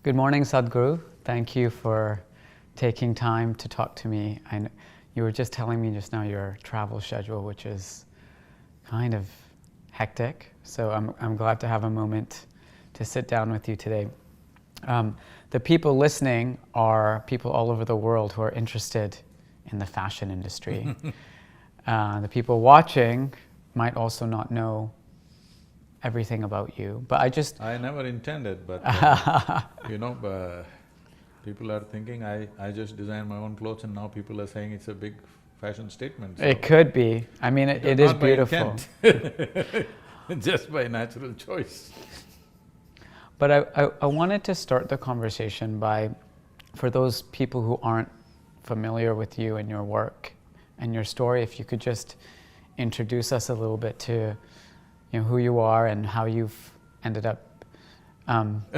Good morning, Sadhguru. Thank you for taking time to talk to me. You were just telling me just now your travel schedule, which is kind of hectic. So I'm glad to have a moment to sit down with you today. The people listening are people all over the world who are interested in the fashion industry. The people watching might also not know everything about you, but I never intended, but people are thinking I just design my own clothes and now people are saying it's a big fashion statement. So it could be. I mean, it is not by beautiful. intent. Just by natural choice. But I wanted to start the conversation by, for those people who aren't familiar with you and your work and your story, if you could just introduce us a little bit to who you are and how you've ended up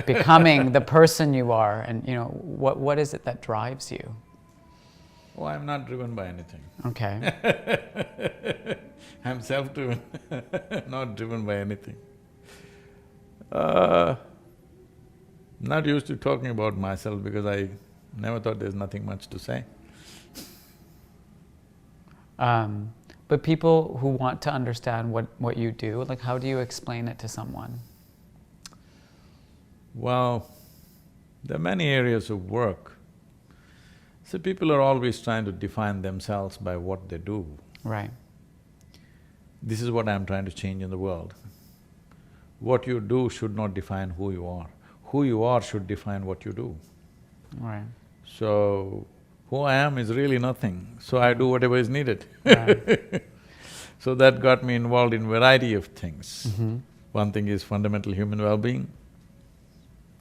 becoming the person you are, and what is it that drives you? Oh, I'm not driven by anything. Okay. I'm self-driven, not driven by anything. Not used to talking about myself because I never thought there's nothing much to say. But people who want to understand what you do, like how do you explain it to someone? Well, there are many areas of work. So people are always trying to define themselves by what they do. Right. This is what I'm trying to change in the world. What you do should not define who you are. Who you are should define what you do. Right. So, who I am is really nothing, so I do whatever is needed. Right. So that got me involved in variety of things. Mm-hmm. One thing is fundamental human well-being.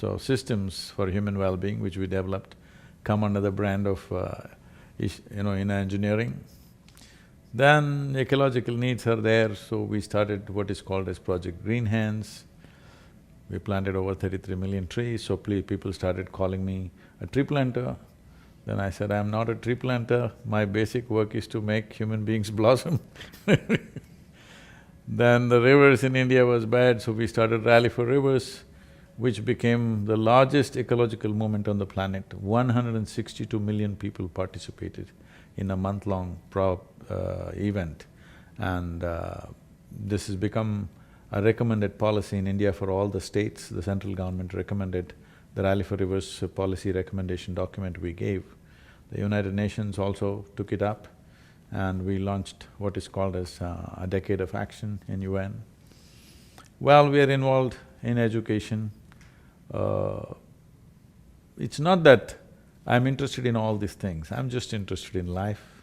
So systems for human well-being which we developed come under the brand of inner engineering. Then ecological needs are there, so we started what is called as Project Green Hands. We planted over 33 million trees, so people started calling me a tree planter. Then I said, I'm not a tree planter, my basic work is to make human beings blossom. Then the rivers in India was bad, so we started Rally for Rivers, which became the largest ecological movement on the planet. 162 million people participated in a month-long event. And this has become a recommended policy in India for all the states. The central government recommended the Rally for Rivers policy recommendation document we gave. The United Nations also took it up and we launched what is called as a decade of action in UN. Well, we are involved in education. It's not that I'm interested in all these things, I'm just interested in life.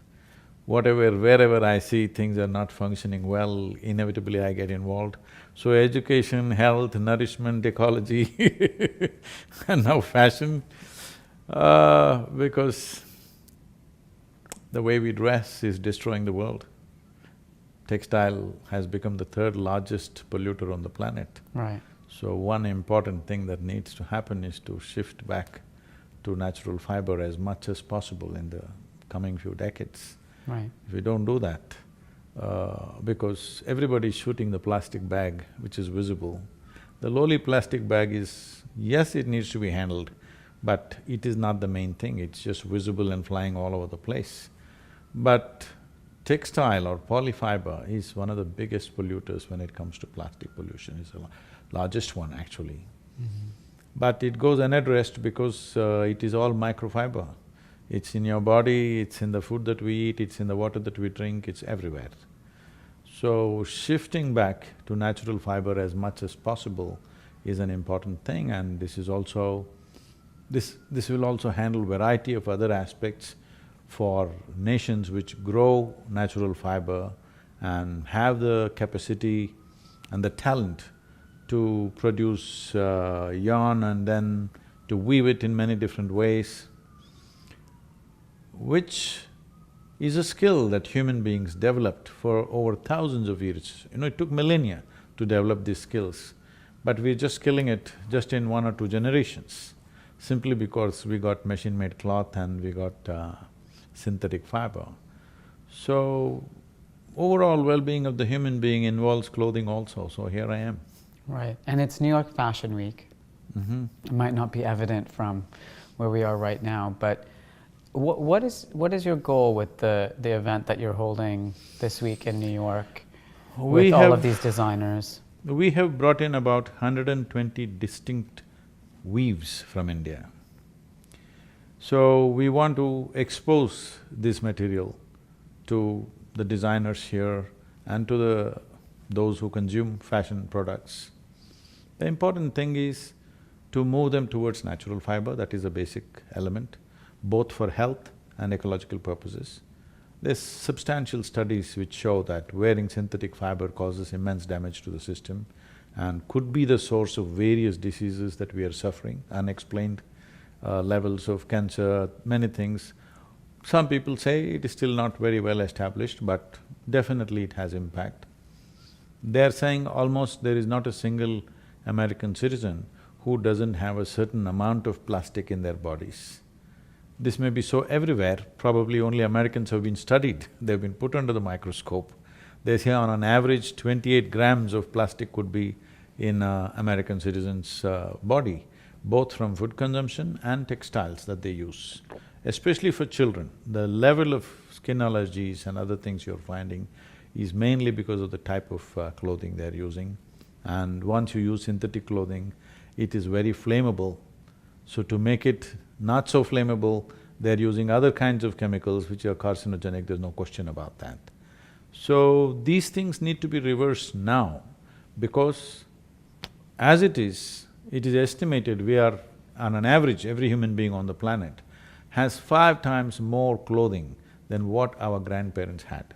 Wherever I see things are not functioning well, inevitably I get involved. So education, health, nourishment, ecology and now fashion, because the way we dress is destroying the world. Textile has become the third largest polluter on the planet. Right. So one important thing that needs to happen is to shift back to natural fiber as much as possible in the coming few decades. Right. If we don't do that, because everybody is shooting the plastic bag which is visible. The lowly plastic bag is… yes, it needs to be handled, but it is not the main thing, it's just visible and flying all over the place. But textile or polyfiber is one of the biggest polluters when it comes to plastic pollution, it's the largest one actually. Mm-hmm. But it goes unaddressed because it is all microfiber. It's in your body, it's in the food that we eat, it's in the water that we drink, it's everywhere. So shifting back to natural fiber as much as possible is an important thing, and this is also… this will also handle variety of other aspects for nations which grow natural fiber and have the capacity and the talent to produce yarn and then to weave it in many different ways, which is a skill that human beings developed for over thousands of years. It took millennia to develop these skills, but we're just killing it just in 1 or 2 generations, simply because we got machine-made cloth and we got synthetic fiber. So, overall well-being of the human being involves clothing also, so here I am. Right. And it's New York Fashion Week. It might not be evident from where we are right now, but what is your goal with the event that you're holding this week in New York with all of these designers? We have brought in about 120 distinct weaves from India. So we want to expose this material to the designers here and to those who consume fashion products. The important thing is to move them towards natural fiber, that is a basic element, both for health and ecological purposes. There's substantial studies which show that wearing synthetic fiber causes immense damage to the system and could be the source of various diseases that we are suffering, unexplained levels of cancer, many things. Some people say it is still not very well established, but definitely it has impact. They're saying almost there is not a single American citizen who doesn't have a certain amount of plastic in their bodies. This may be so everywhere, probably only Americans have been studied, they've been put under the microscope. They say on an average 28 grams of plastic could be in a American citizen's body, both from food consumption and textiles that they use. Especially for children, the level of skin allergies and other things you're finding is mainly because of the type of clothing they're using. And once you use synthetic clothing, it is very flammable. So to make it not so flammable, they're using other kinds of chemicals which are carcinogenic, there's no question about that. So these things need to be reversed now, because as it is estimated we are, on an average, every human being on the planet has 5 times more clothing than what our grandparents had.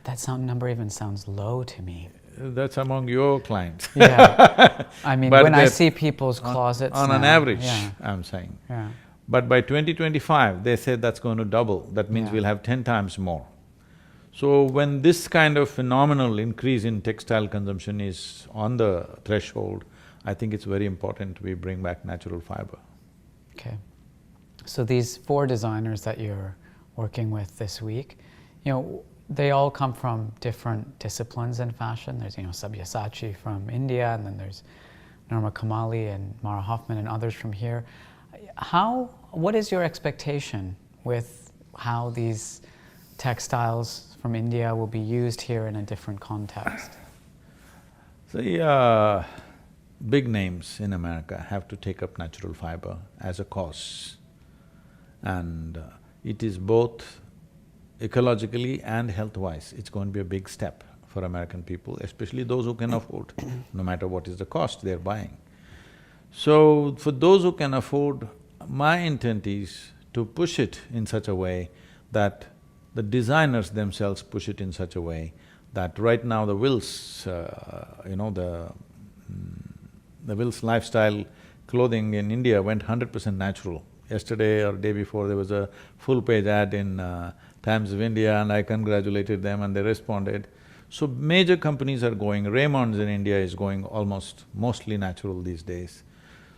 That number even sounds low to me. That's among your clients. Yeah, I mean, when I see people's closets on now, an average, yeah. I'm saying. Yeah. But by 2025, they said that's going to double, that means we'll have 10 times more. So when this kind of phenomenal increase in textile consumption is on the threshold, I think it's very important we bring back natural fiber. Okay. So these 4 designers that you're working with this week, they all come from different disciplines in fashion. There's, Sabyasachi from India, and then there's Norma Kamali and Mara Hoffman and others from here. What is your expectation with how these textiles from India will be used here in a different context? The big names in America have to take up natural fiber as a cause. And it is both ecologically and health-wise, it's going to be a big step for American people, especially those who can afford, no matter what is the cost they're buying. So, for those who can afford, my intent is to push it in such a way that the designers themselves push it in such a way that right now the Wills, the Wills lifestyle clothing in India went 100% natural. Yesterday or day before, there was a full-page ad in Times of India, and I congratulated them and they responded. So major companies are going, Raymond's in India is going mostly natural these days.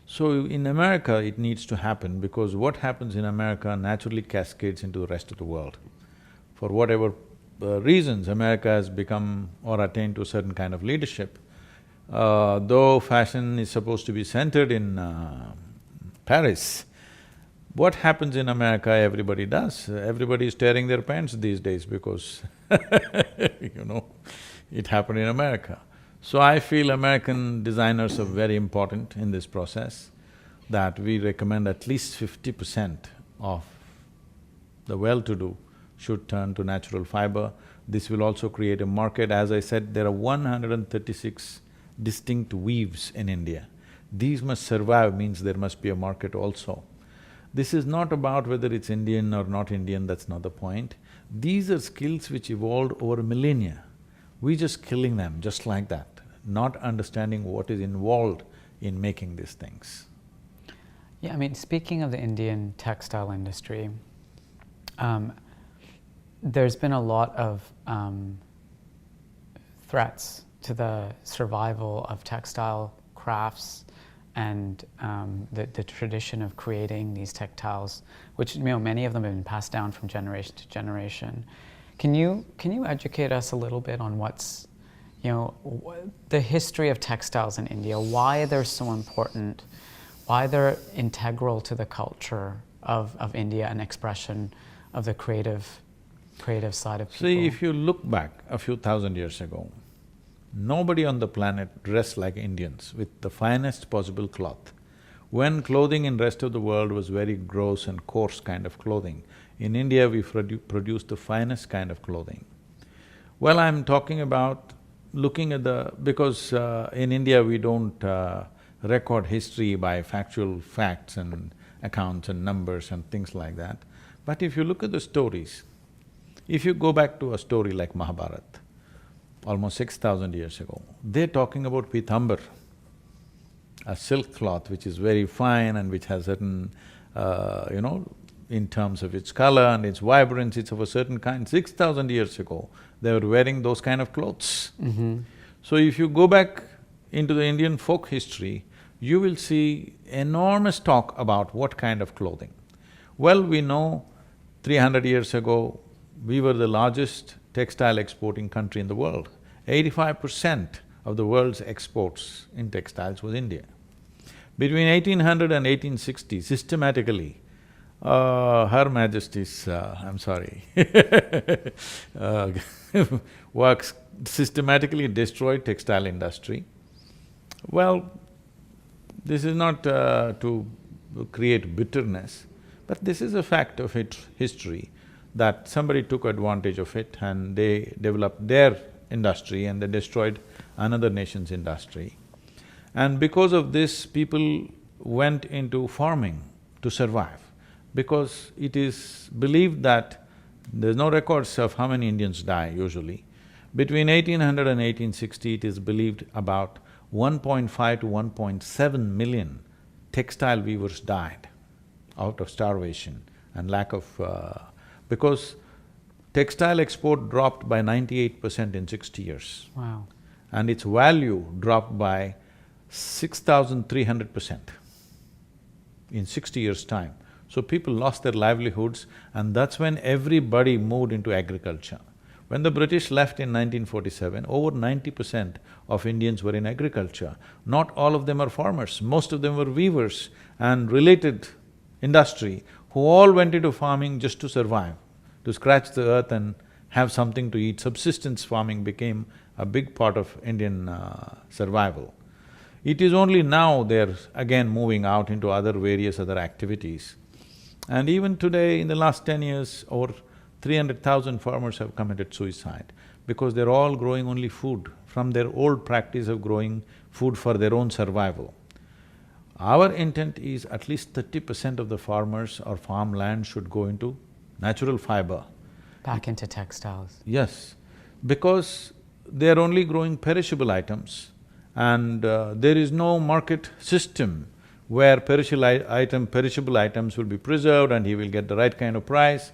So in America, it needs to happen, because what happens in America naturally cascades into the rest of the world. For whatever reasons, America has become or attained to a certain kind of leadership. Though fashion is supposed to be centered in Paris, what happens in America, everybody does. Everybody is tearing their pants these days because it happened in America. So I feel American designers are very important in this process, that we recommend at least 50% of the well-to-do should turn to natural fiber. This will also create a market. As I said, there are 136 distinct weaves in India. These must survive, means there must be a market also. This is not about whether it's Indian or not Indian, that's not the point. These are skills which evolved over millennia. We're just killing them just like that, not understanding what is involved in making these things. Yeah, I mean, speaking of the Indian textile industry, there's been a lot of threats to the survival of textile crafts and the tradition of creating these textiles, which many of them have been passed down from generation to generation. Can you educate us a little bit on what's the history of textiles in India, why they're so important, why they're integral to the culture of India and expression of the creative side of people. See, if you look back a few thousand years ago, nobody on the planet dressed like Indians with the finest possible cloth. When clothing in rest of the world was very gross and coarse kind of clothing, in India we produced the finest kind of clothing. Well, I'm talking about looking at because in India we don't record history by factual facts and accounts and numbers and things like that. But if you look at the stories, if you go back to a story like Mahabharata, almost 6,000 years ago, they're talking about pitambar, a silk cloth which is very fine and which has certain, in terms of its color and its vibrance, it's of a certain kind. 6,000 years ago, they were wearing those kind of clothes. So if you go back into the Indian folk history, you will see enormous talk about what kind of clothing. Well, we know 300 years ago, we were the largest textile exporting country in the world. 85% of the world's exports in textiles was India. Between 1800 and 1860, systematically, Her Majesty's, works systematically destroyed textile industry. Well, this is not to create bitterness, but this is a fact of history, that somebody took advantage of it and they developed their industry and they destroyed another nation's industry. And because of this, people went into farming to survive, because it is believed that there's no records of how many Indians die usually. Between 1800 and 1860, it is believed about 1.5 to 1.7 million textile weavers died out of starvation and lack of… because textile export dropped by 98% in 60 years. Wow. And its value dropped by 6,300% in 60 years' time. So people lost their livelihoods, and that's when everybody moved into agriculture. When the British left in 1947, over 90% of Indians were in agriculture. Not all of them are farmers, most of them were weavers and related industry who all went into farming just to survive, to scratch the earth and have something to eat. Subsistence farming became a big part of Indian survival. It is only now they're again moving out into various other activities. And even today, in the last 10 years, over 300,000 farmers have committed suicide because they're all growing only food from their old practice of growing food for their own survival. Our intent is at least 30% of the farmers or farmland should go into natural fiber. Back into textiles. Yes, because they're only growing perishable items and there is no market system where perishable items will be preserved and he will get the right kind of price.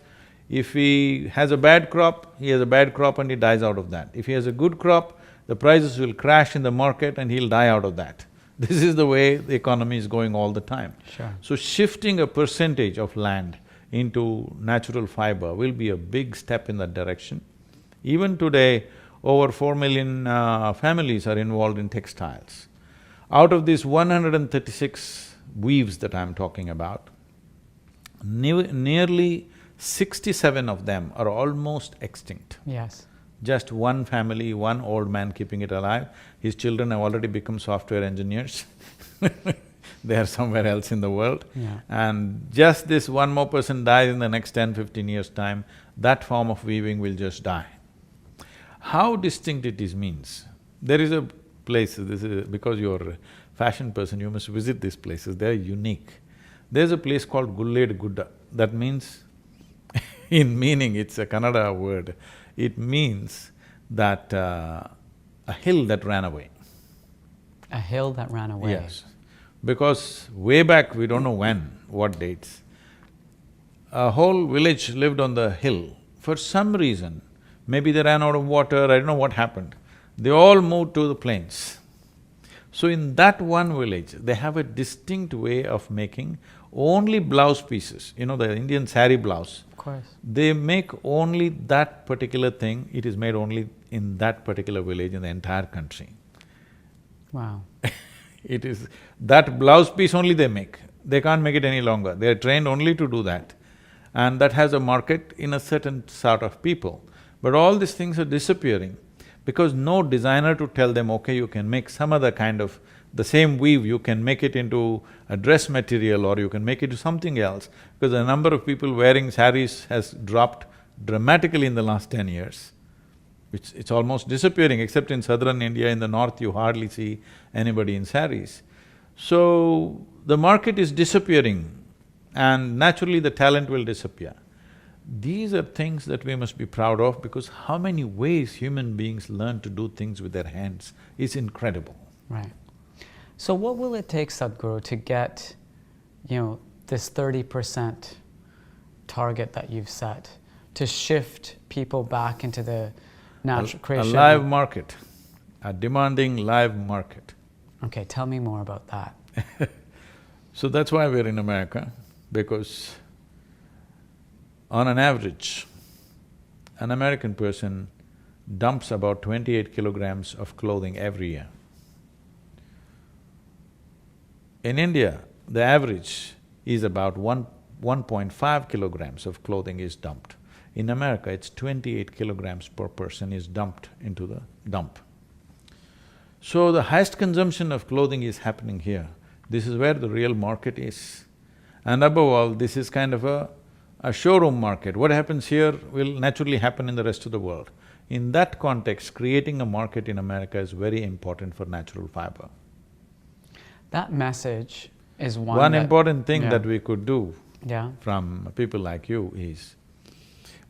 If he has a bad crop, he has a bad crop and he dies out of that. If he has a good crop, the prices will crash in the market and he'll die out of that. This is the way the economy is going all the time. Sure. So shifting a percentage of land into natural fiber will be a big step in that direction. Even today, over 4 million families are involved in textiles. Out of these 136 weaves that I'm talking about, nearly 67 of them are almost extinct. Yes. Just one family, one old man keeping it alive. His children have already become software engineers they are somewhere else in the world. Yeah. And just this one more person dies in the next 10–15 years' time, that form of weaving will just die. How distinct it is means, there is a place, this is… because you're a fashion person, you must visit these places, they're unique. There's a place called Gulled Gudda, that means in meaning, it's a Kannada word, it means that a hill that ran away. A hill that ran away. Yes, because way back, we don't know when, what dates, a whole village lived on the hill. For some reason, maybe they ran out of water, I don't know what happened, they all moved to the plains. So in that one village, they have a distinct way of making only blouse pieces, the Indian sari blouse. Of course. They make only that particular thing, it is made only in that particular village in the entire country. Wow. It is… that blouse piece only they make, they can't make it any longer, they are trained only to do that. And that has a market in a certain sort of people. But all these things are disappearing because no designer to tell them, okay, you can make some other kind of… the same weave, you can make it into a dress material or you can make it into something else, because the number of people wearing saris has dropped dramatically in the last 10 years. It's almost disappearing, except in southern India, in the north you hardly see anybody in saris. So, the market is disappearing and naturally the talent will disappear. These are things that we must be proud of, because how many ways human beings learn to do things with their hands is incredible. Right. So what will it take, Sadhguru, to get, this 30% target that you've set, to shift people back into the natural creation? A live market, a demanding live market. Okay, tell me more about that. So that's why we're in America, because on an average, an American person dumps about 28 kilograms of clothing every year. In India, the average is about 1.5 kilograms of clothing is dumped. In America, it's 28 kilograms per person is dumped into the dump. So the highest consumption of clothing is happening here. This is where the real market is. And above all, this is kind of a showroom market. What happens here will naturally happen in the rest of the world. In that context, creating a market in America is very important for natural fiber. That message is one important thing that we could do Yeah. from people like you is,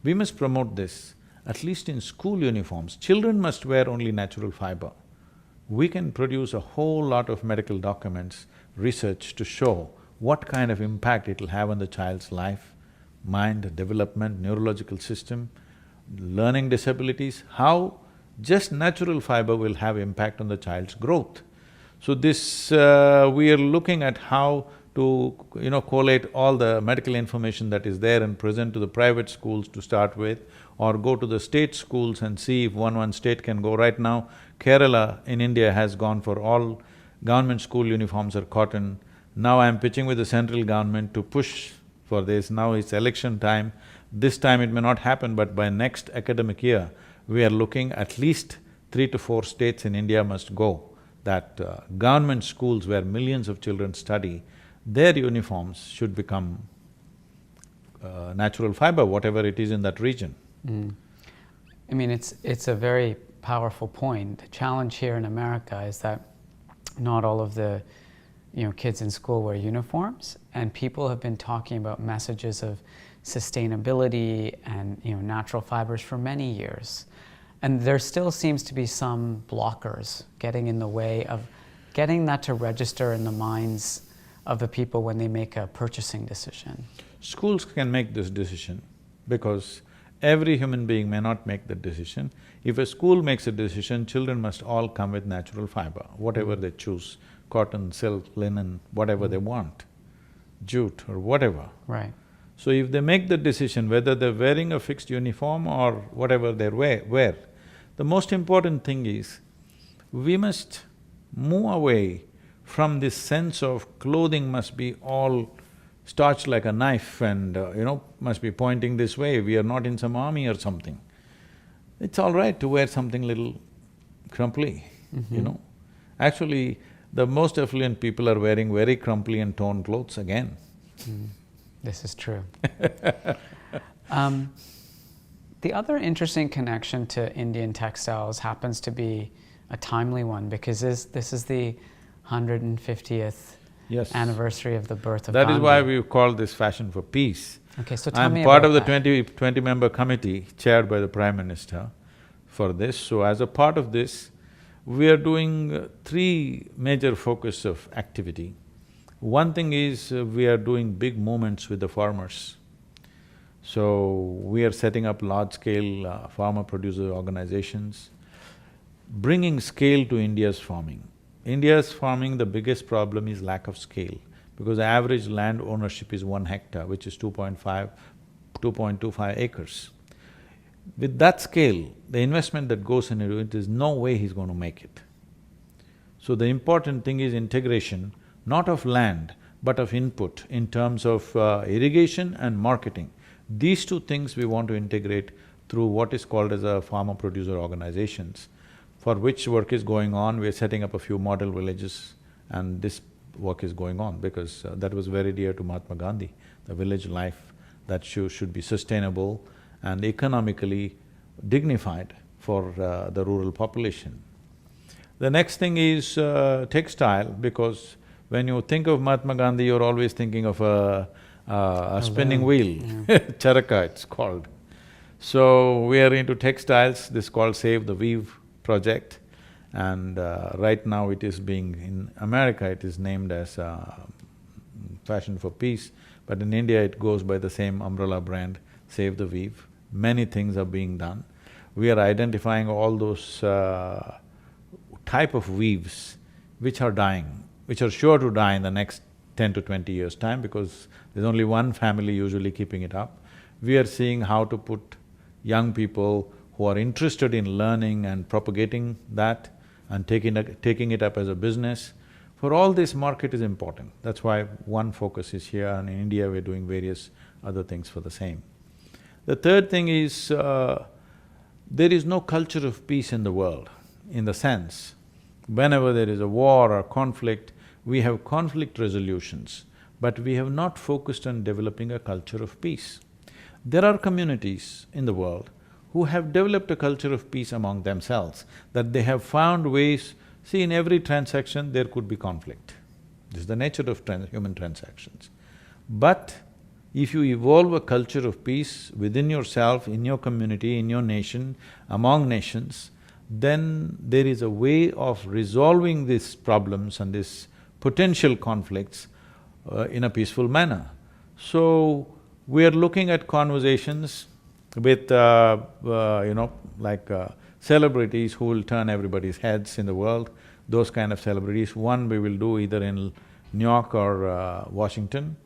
we must promote this, at least in school uniforms. Children must wear only natural fiber. We can produce a whole lot of medical documents, research to show what kind of impact it'll have on the child's life, mind, development, neurological system, learning disabilities, how just natural fiber will have impact on the child's growth. So this… we are looking at how to, collate all the medical information that is there and present to the private schools to start with, or go to the state schools and see if one state can go. Right now, Kerala in India has gone for all government school uniforms are cotton. Now I'm pitching with the central government to push for this. Now it's election time. This time it may not happen, but by next academic year, we are looking at least 3 to 4 states in India must go, that government schools where millions of children study, their uniforms should become natural fiber, whatever it is in that region. I mean, it's a very powerful point. The challenge here in America is that not all of the kids in school wear uniforms, and people have been talking about messages of sustainability and natural fibers for many years. And there still seems to be some blockers getting in the way of getting that to register in the minds of the people when they make a purchasing decision. Schools can make this decision because every human being may not make the decision. If a school makes a decision, children must all come with natural fiber, whatever they choose, cotton, silk, linen, whatever they want, jute or whatever. Right. So if they make the decision whether they're wearing a fixed uniform or whatever they wear, the most important thing is, we must move away from this sense of clothing must be all starched like a knife and, must be pointing this way, we are not in some army or something. It's all right to wear something little crumply, Actually, the most affluent people are wearing very crumply and torn clothes again. This is true. The other interesting connection to Indian textiles happens to be a timely one, because this is the 150th anniversary of the birth of Gandhi. That is why we call this Fashion for Peace. Okay, so tell me I'm part about of the that. 20-member committee chaired by the Prime Minister for this. So as a part of this, we are doing 3 major focus of activity. One thing is, we are doing big movements with the farmers. So, we are setting up large-scale farmer-producer organizations, bringing scale to India's farming. India's farming, the biggest problem is lack of scale, because the average land ownership is 1 hectare, which is 2.25 acres. With that scale, the investment that goes into it, there's no way he's going to make it. So the important thing is integration, not of land, but of input in terms of irrigation and marketing. These two things we want to integrate through what is called as a farmer-producer organizations, for which work is going on. We're setting up a few model villages, and this work is going on because that was very dear to Mahatma Gandhi, the village life that should be sustainable and economically dignified for the rural population. The next thing is textile, because when you think of Mahatma Gandhi, you're always thinking of a spinning wheel, charaka it's called. So we are into textiles, this is called Save the Weave project, and right now it is being… in America it is named as Fashion for Peace, but in India it goes by the same umbrella brand, Save the Weave. Many things are being done. We are identifying all those type of weaves which are dying, which are sure to die in the next 10 to 20 years' time, because there's only one family usually keeping it up. We are seeing how to put young people who are interested in learning and propagating that and taking it up as a business. For all this, market is important. That's why one focus is here, and in India we're doing various other things for the same. The third thing is, there is no culture of peace in the world, in the sense, whenever there is a war or conflict, we have conflict resolutions, but we have not focused on developing a culture of peace. There are communities in the world who have developed a culture of peace among themselves, that they have found ways… See, in every transaction there could be conflict. This is the nature of human transactions. But if you evolve a culture of peace within yourself, in your community, in your nation, among nations, then there is a way of resolving these problems and these potential conflicts in a peaceful manner. So, we are looking at conversations with celebrities who will turn everybody's heads in the world, those kind of celebrities. One we will do either in New York or Washington,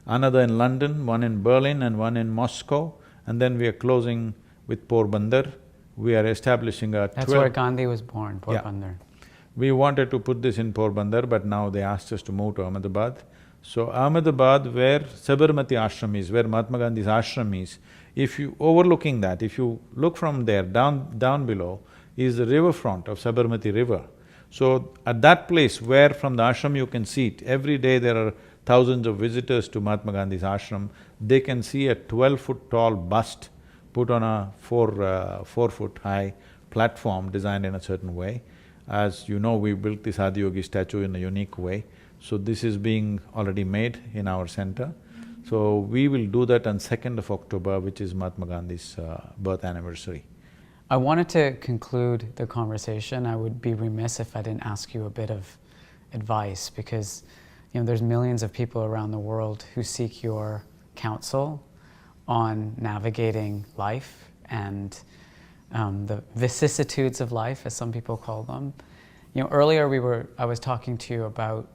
another in London, one in Berlin and one in Moscow, and then we are closing with Porbandar. We are establishing a… That's where Gandhi was born, Porbandar. Yeah. We wanted to put this in Porbandar, but now they asked us to move to Ahmedabad. So Ahmedabad, where Sabarmati ashram is, where Mahatma Gandhi's ashram is, if you… overlooking that, if you look from there, down below is the riverfront of Sabarmati river. So at that place where from the ashram you can see it, every day there are thousands of visitors to Mahatma Gandhi's ashram, they can see a 12-foot tall bust put on a 4-foot high platform designed in a certain way. As you know, we built this Yogi statue in a unique way, so this is being already made in our center. So we will do that on 2nd of October, which is Mahatma Gandhi's birth anniversary. I wanted to conclude the conversation. I would be remiss if I didn't ask you a bit of advice, because there's millions of people around the world who seek your counsel on navigating life and the vicissitudes of life, as some people call them. Earlier I was talking to you about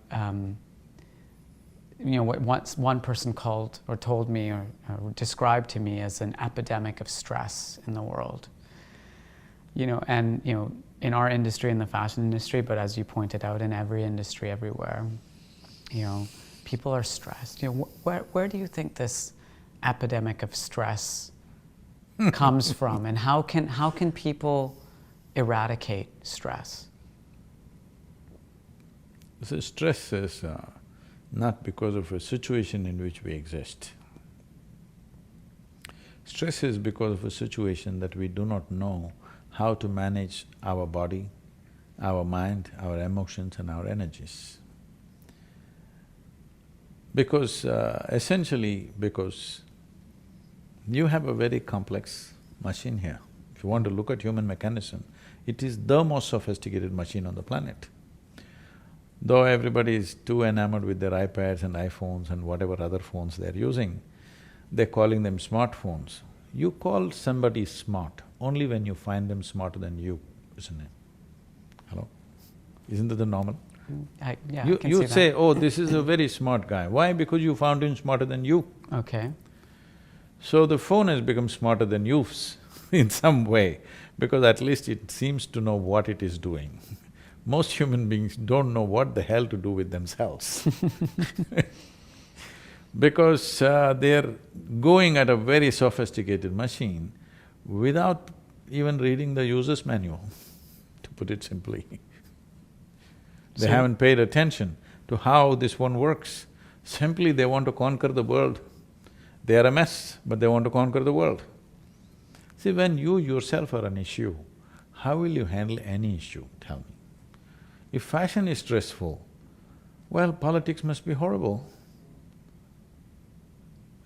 what once one person called or told me or described to me as an epidemic of stress in the world. In our industry, in the fashion industry, but as you pointed out, in every industry, everywhere, people are stressed. Where do you think this epidemic of stress comes from, and how can people eradicate stress? So stress is not because of a situation in which we exist. Stress is because of a situation that we do not know how to manage our body, our mind, our emotions and our energies. Because essentially because you have a very complex machine here. If you want to look at human mechanism, it is the most sophisticated machine on the planet. Though everybody is too enamored with their iPads and iPhones and whatever other phones they're using, they're calling them smartphones. You call somebody smart only when you find them smarter than you, isn't it? Hello? Isn't that the normal? Yeah, I You… can you see that. say, oh, this is a very smart guy. Why? Because you found him smarter than you. Okay. So the phone has become smarter than you in some way, because at least it seems to know what it is doing. Most human beings don't know what the hell to do with themselves because they're going at a very sophisticated machine without even reading the user's manual, to put it simply. They haven't paid attention to how this one works. Simply they want to conquer the world. They are a mess, but they want to conquer the world. See, when you yourself are an issue, how will you handle any issue, tell me? If fashion is stressful, well, politics must be horrible.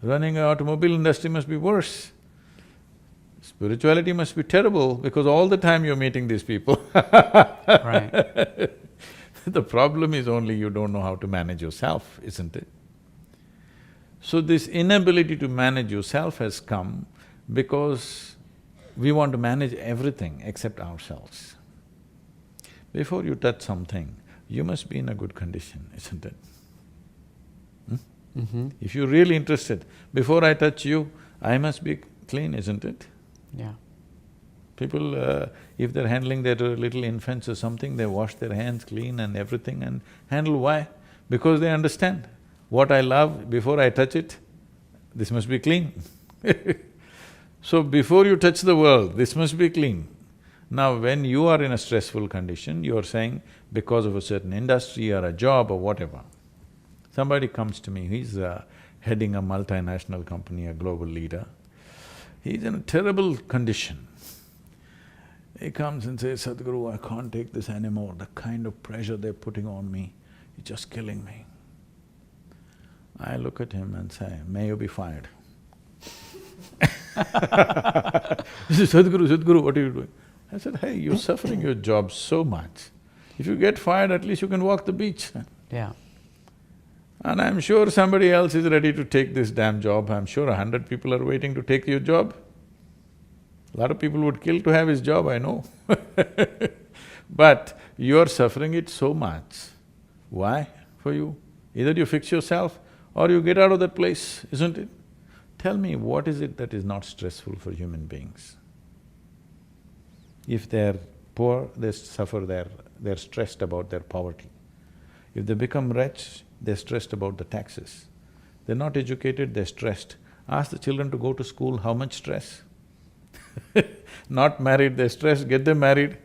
Running an automobile industry must be worse. Spirituality must be terrible because all the time you're meeting these people. Right. The problem is only you don't know how to manage yourself, isn't it? So this inability to manage yourself has come because we want to manage everything except ourselves. Before you touch something, you must be in a good condition, isn't it? If you're really interested, before I touch you, I must be clean, isn't it? Yeah. People, if they're handling their little infants or something, they wash their hands clean and everything and handle. Why? Because they understand, what I love, before I touch it, this must be clean. So before you touch the world, this must be clean. Now when you are in a stressful condition, you're saying because of a certain industry or a job or whatever. Somebody comes to me, he's heading a multinational company, a global leader. He's in a terrible condition. He comes and says, Sadhguru, I can't take this anymore, the kind of pressure they're putting on me, it's just killing me. I look at him and say, may you be fired. He says, Sadhguru, what are you doing? I said, hey, you're suffering your job so much. If you get fired, at least you can walk the beach. Yeah. And I'm sure somebody else is ready to take this damn job. I'm sure 100 people are waiting to take your job. A lot of people would kill to have his job, I know but you're suffering it so much. Why for you? Either you fix yourself or you get out of that place, isn't it? Tell me, what is it that is not stressful for human beings? If they're poor, they suffer they're stressed about their poverty. If they become rich, they're stressed about the taxes. They're not educated, they're stressed. Ask the children to go to school, how much stress? Not married, they're stressed, get them married.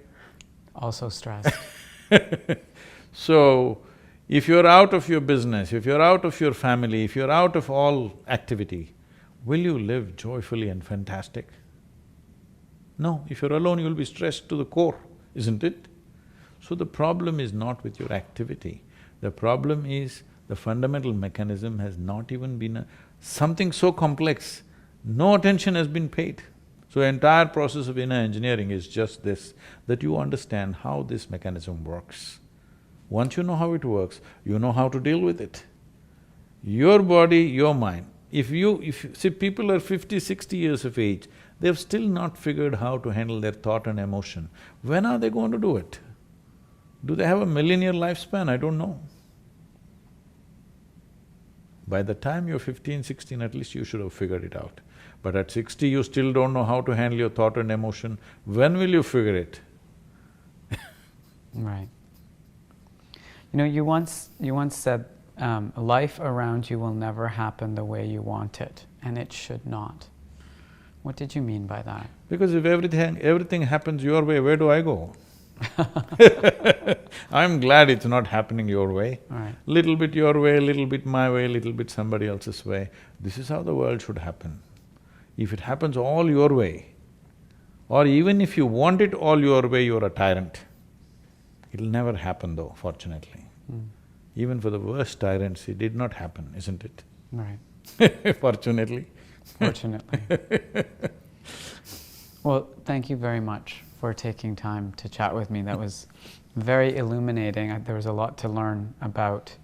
Also stressed. So, if you're out of your business, if you're out of your family, if you're out of all activity, will you live joyfully and fantastic? No, if you're alone, you'll be stressed to the core, isn't it? So the problem is not with your activity, the problem is the fundamental mechanism has not even been something so complex, no attention has been paid. So entire process of inner engineering is just this, that you understand how this mechanism works. Once you know how it works, you know how to deal with it. Your body, your mind. See, people are 50, 60 years of age, they've still not figured how to handle their thought and emotion. When are they going to do it? Do they have a millennial lifespan? I don't know. By the time you're 15, 16, at least you should have figured it out. But at 60, you still don't know how to handle your thought and emotion. When will you figure it? Right. You know, you once said, life around you will never happen the way you want it, and it should not. What did you mean by that? Because if everything happens your way, where do I go? I'm glad it's not happening your way. Right. Little bit your way, little bit my way, little bit somebody else's way. This is how the world should happen. If it happens all your way, or even if you want it all your way, you're a tyrant. It'll never happen though, fortunately. Even for the worst tyrants, it did not happen, isn't it? Right. Fortunately. Fortunately. Well, thank you very much for taking time to chat with me. That was very illuminating. There was a lot to learn about,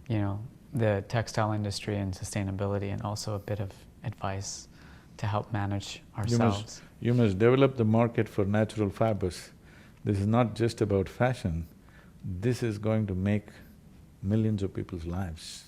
you know, the textile industry and sustainability, and also a bit of advice to help manage ourselves. You must develop the market for natural fibers. This is not just about fashion. this is going to make millions of people's lives.